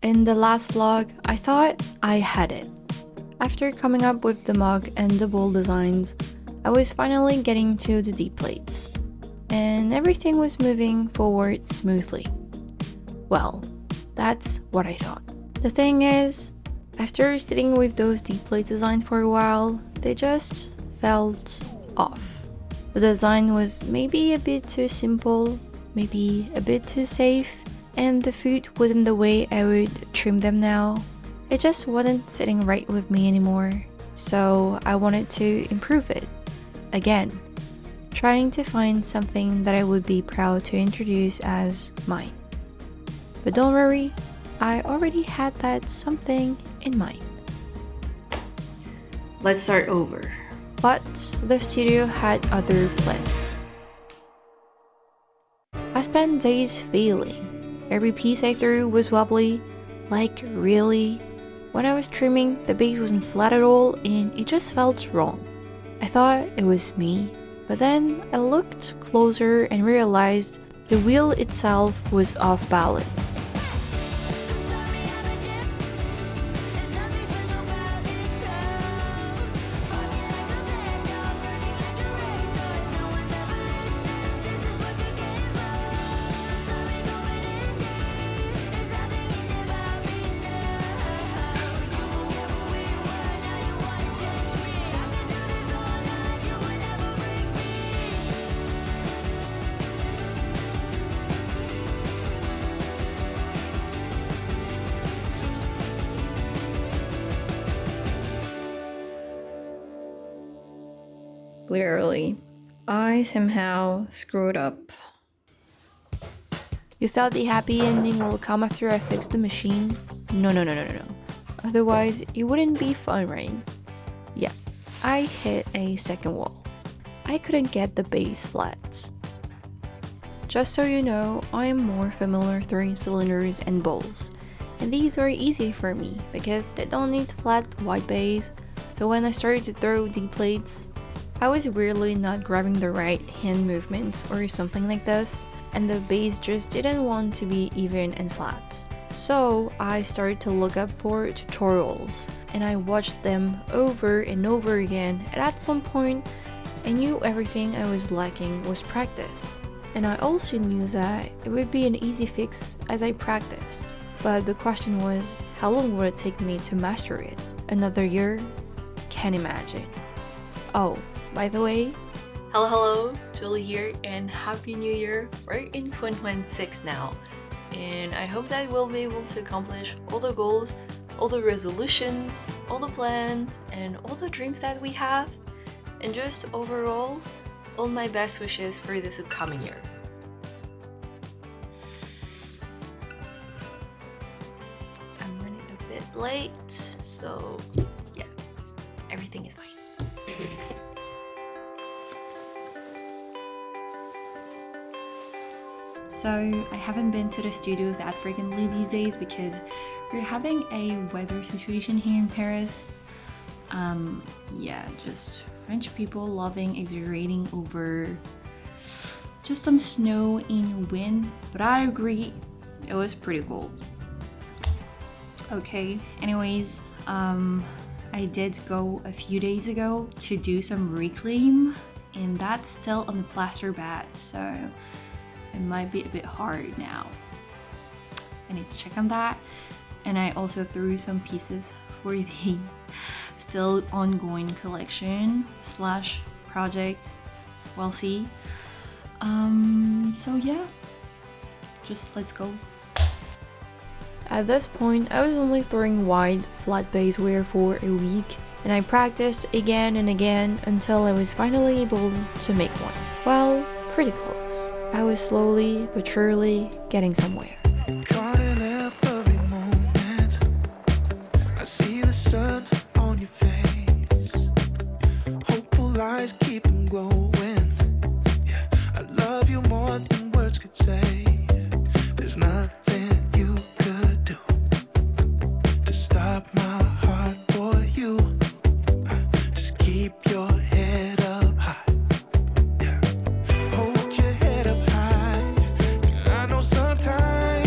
In the last vlog, I thought I had it. After coming up with the mug and the bowl designs, I was finally getting to the deep plates, and everything was moving forward smoothly. Well, that's what I thought. The thing is, after sitting with those deep plate designs for a while, they just felt off. The design was maybe a bit too simple, maybe a bit too safe, and the food wasn't the way I would trim them now. It just wasn't sitting right with me anymore, so I wanted to improve it. Again, trying to find something that I would be proud to introduce as mine. But don't worry, I already had that something in mind. Let's start over. But the studio had other plans. I spent days failing. Every piece I threw was wobbly, like really. When I was trimming, the base wasn't flat at all and it just felt wrong. I thought it was me, but then I looked closer and realized the wheel itself was off balance. Literally, I somehow screwed up. You thought the happy ending will come after I fix the machine? No. Otherwise, it wouldn't be fun, right? Yeah, I hit a second wall. I couldn't get the base flat. Just so you know, I am more familiar with cylinders and bowls. And these are easy for me because they don't need flat white base. So when I started to throw deep plates, I was weirdly not grabbing the right hand movements or something like this, and the base just didn't want to be even and flat. So I started to look up for tutorials, and I watched them over and over again, and at some point, I knew everything I was lacking was practice. And I also knew that it would be an easy fix as I practiced. But the question was, how long would it take me to master it? Another year? Can't imagine. Oh, by the way, hello, Julie here, and Happy New Year. We're in 2026 now, and I hope that we'll be able to accomplish all the goals, all the resolutions, all the plans, and all the dreams that we have, and just overall, all my best wishes for this upcoming year. I'm running a bit late, so yeah, everything is fine. So I haven't been to the studio that frequently these days because we're having a weather situation here in Paris. Yeah, just French people loving exaggerating over just some snow and wind, but I agree, it was pretty cold. Okay, anyways, I did go a few days ago to do some reclaim, and that's still on the plaster bed, so it might be a bit hard now. I need to check on that. And I also threw some pieces for the still ongoing collection / project. We'll see. So yeah, just let's go. At this point, I was only throwing wide, flat base wear for a week, and I practiced again and again until I was finally able to make one. Well, pretty close. I was slowly but surely getting somewhere. Caught in every moment. I see the sun on your face. Hopeful eyes keep them glowing. Yeah, I love you more than words could say. There's nothing you could do to stop my heart for you. Just keep your head up high. Yeah, hold your head up high. I know sometimes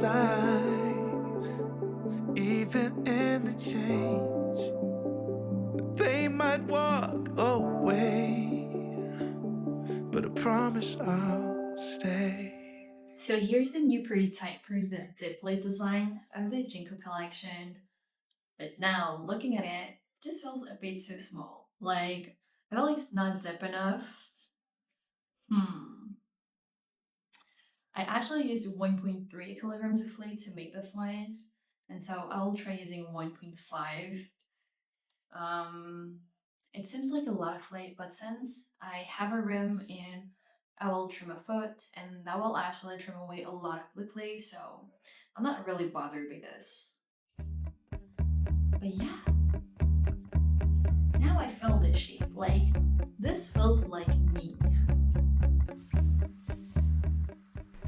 signs, even in the change. They might walk away, but I promise I'll stay. So here's the new prototype for the display design of the Jinko collection. But now, looking at it, just feels a bit too small. Like, I feel like it's not deep enough. Hmm. I actually used 1.3 kilograms of clay to make this one. And so I'll try using 1.5. Um, it seems like a lot of clay, but since I have a rim and I will trim a foot, and that will actually trim away a lot of the clay, so I'm not really bothered by this. But yeah, now I feel this shape. Like, this feels like me.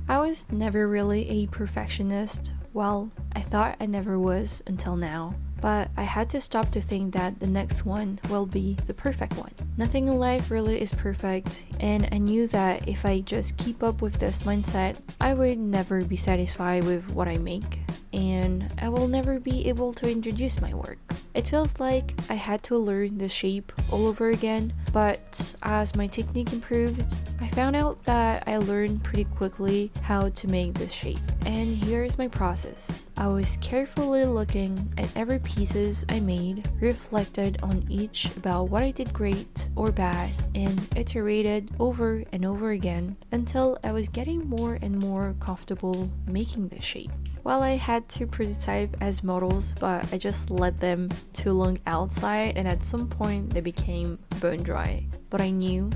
I was never really a perfectionist. Well, I thought I never was until now. But I had to stop to think that the next one will be the perfect one. Nothing in life really is perfect, and I knew that if I just keep up with this mindset, I would never be satisfied with what I make, and I will never be able to introduce my work. It feels like I had to learn the shape all over again, but as my technique improved, I found out that I learned pretty quickly how to make this shape. And here's my process. I was carefully looking at every pieces I made, reflected on each about what I did great or bad, and iterated over and over again until I was getting more and more comfortable making this shape. Well, I had to prototype as models, but I just let them too long outside, and at some point they became bone dry. But I knew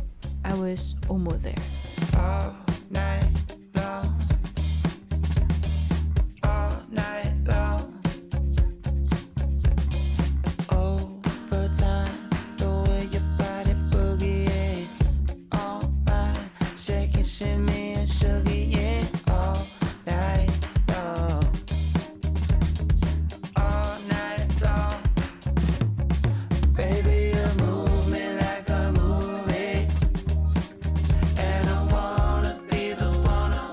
I was almost there. All night long, all night long. Overtime, the way your body boogie, yeah. All mine, shake it, shimmy and sugar, yeah. All night long, all night long. Baby, you move me like a movie, and I wanna be the one, I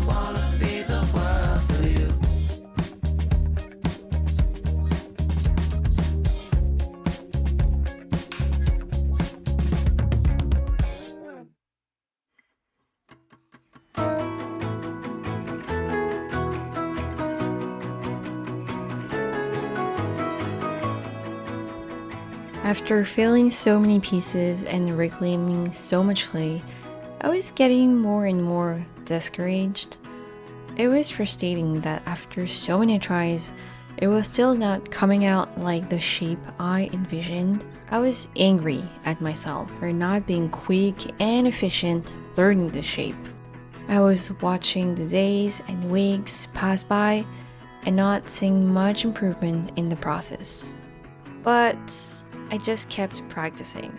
wanna be the one for you. After filling so many pieces and reclaiming so much clay, I was getting more and more discouraged. It was frustrating that after so many tries, it was still not coming out like the shape I envisioned. I was angry at myself for not being quick and efficient learning the shape. I was watching the days and weeks pass by and not seeing much improvement in the process. But I just kept practicing.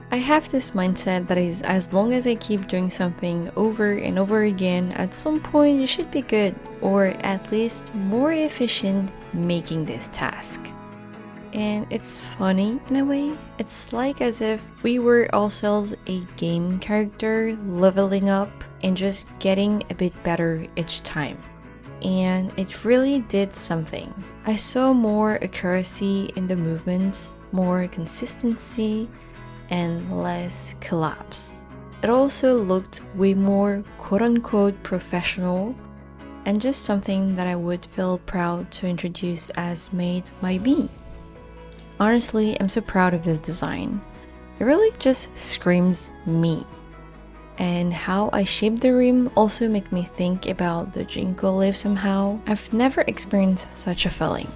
I have this mindset that is, as long as I keep doing something over and over again, at some point you should be good, or at least more efficient making this task. And it's funny in a way. It's like as if we were ourselves a game character leveling up and just getting a bit better each time. And it really did something. I saw more accuracy in the movements, more consistency, and less collapse. It also looked way more quote-unquote professional, and just something that I would feel proud to introduce as made by me. Honestly, I'm so proud of this design. It really just screams me. And how I shaped the rim also make me think about the Jinko leaf somehow. I've never experienced such a feeling.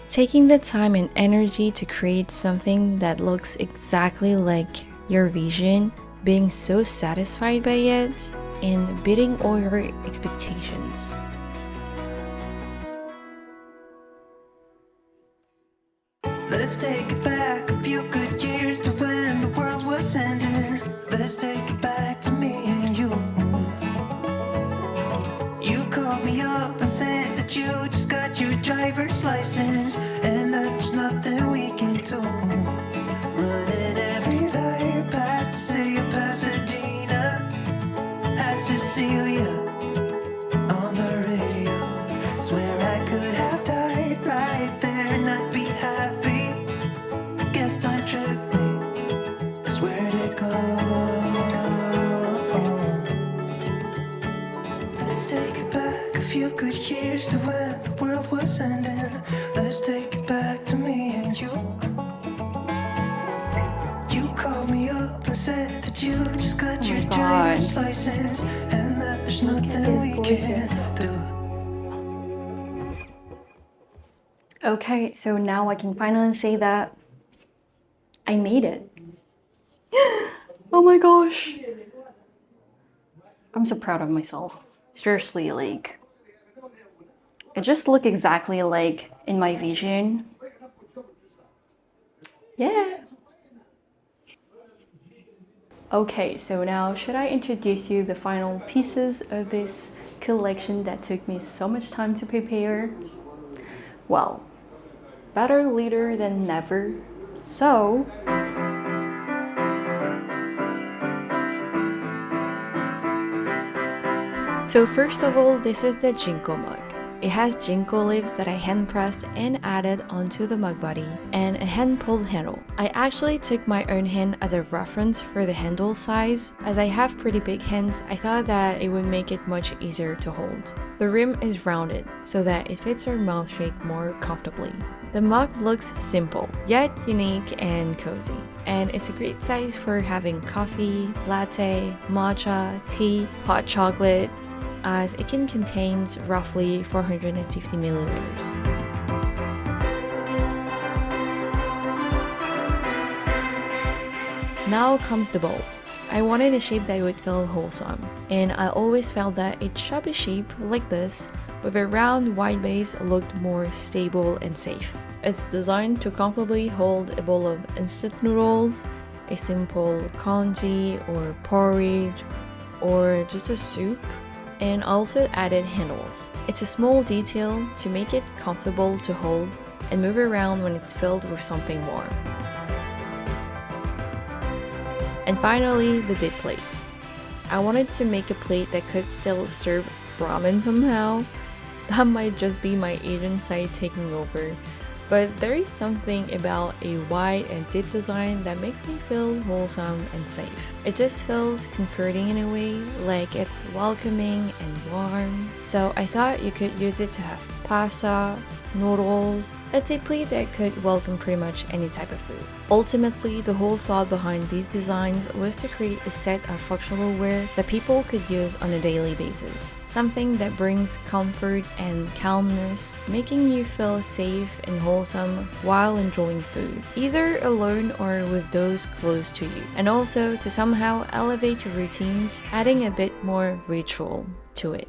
Taking the time and energy to create something that looks exactly like your vision, being so satisfied by it, and beating all your expectations. Let's take it back a few good years to when the world was ending. Let's take it back to me and you. You called me up and said that you just got your driver's license, and that there's nothing we can do. Running every light past the city of Pasadena, had Cecilia on the radio. Let's take it back a few good years to when the world was ending. Let's take it back to me and you. You called me up and said that you just got your driver's license and that there's nothing we can do. Okay, so now I can finally say that I made it. Oh my gosh. I'm so proud of myself. Seriously, like, it just looked exactly like in my vision. Yeah. Okay, so now should I introduce you the final pieces of this collection that took me so much time to prepare? Well, better later than never. So, first of all, this is the Jinko mug. It has Jinko leaves that I hand pressed and added onto the mug body, and a hand pulled handle. I actually took my own hand as a reference for the handle size. As I have pretty big hands, I thought that it would make it much easier to hold. The rim is rounded so that it fits our mouth shape more comfortably. The mug looks simple, yet unique and cozy. And it's a great size for having coffee, latte, matcha, tea, hot chocolate, as it can contain roughly 450 milliliters. Now comes the bowl. I wanted a shape that would feel wholesome, and I always felt that a chubby shape like this with a round wide base looked more stable and safe. It's designed to comfortably hold a bowl of instant noodles, a simple congee or porridge, or just a soup, and also added handles. It's a small detail to make it comfortable to hold and move around when it's filled with something warm. And finally, the dip plate. I wanted to make a plate that could still serve ramen somehow. That might just be my Asian side taking over, but there is something about a wide and deep design that makes me feel wholesome and safe. It just feels comforting in a way, like it's welcoming and warm. So I thought you could use it to have pasta, noodles, a deep plate that could welcome pretty much any type of food. Ultimately, the whole thought behind these designs was to create a set of functional wear that people could use on a daily basis. Something that brings comfort and calmness, making you feel safe and wholesome while enjoying food, either alone or with those close to you. And also to somehow elevate your routines, adding a bit more ritual to it.